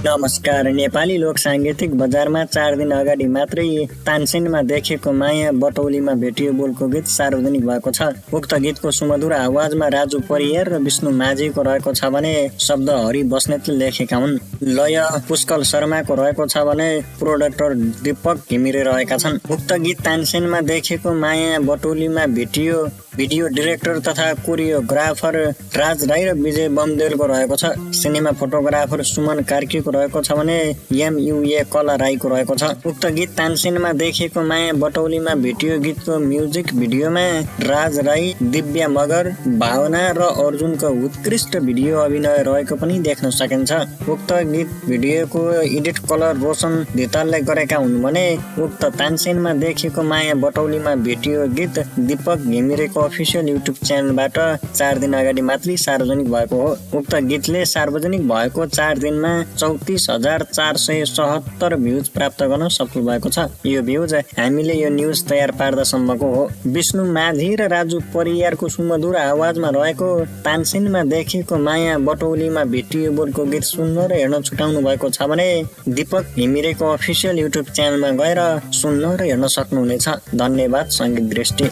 नमस्कार। नेपाली लोक साङ्गीतिक बजारमा 4 दिन अगाडि मात्रै तानसेनमा देखेको माया बटौलीमा भेटियो बोलको गीत सार्वजनिक भएको छ। उक्त गीतको सुमधुर आवाजमा राजु परियार र विष्णु माझीको रहेको छ भने शब्द हरि बस्नेतले लेखेका हुन्। लय पुष्कल शर्माको रहेको छ भने प्रोडक्टर दीपक घिमिरे रहेका छन्। उक्त गीत तानसेनमा देखेको माया बटौलीमा भेटियो भिडियो डिरेक्टर तथा कोरियोग्राफर राज राई र विजय बमदेलको रहेको छ। सिनेमा फोटोग्राफर सुमन कार्कीको रहेको छ भने MUA कला राईको रहेको छ। उक्त गीत तानसेनमा देखेको माया बटौलीमा भेटियो गीतको म्युजिक भिडियोमा राज राई, दिव्या मगर, भावना र अर्जुनको उत्कृष्ट भिडियो अभिनय रहेको पनि देख्न सकिन्छ। उक्त गीत भिडियोको एडिट कलर रोशन धितालले गरेका हुन् भने उक्त तानसेनमा देखेको माया बटौलीमा भेटियो गीत दीपक घिमिरेको अफिसियल युट्युब च्यानलबाट 4 दिन अगाडि मात्रै सार्वजनिक भएको हो। उक्त गीतले सार्वजनिक भएको 4 दिनमा 34,477 भ्युज प्राप्त गर्न सफल भएको छ। यो भ्युज हामीले यो न्युज तयार पार्दासम्मको हो। विष्णु माझी र राजु परियारको सुमधुर आवाजमा रहेको तानसेनमा देखेको माया बटौलीमा भेटियो बोलको गीत सुन्न र हेर्न छुटाउनु भएको छ भने दीपक घिमिरेको अफिसियल युट्युब च्यानलमा गएर सुन्न र हेर्न सक्नुहुनेछ। धन्यवाद सङ्गीत दृष्टि।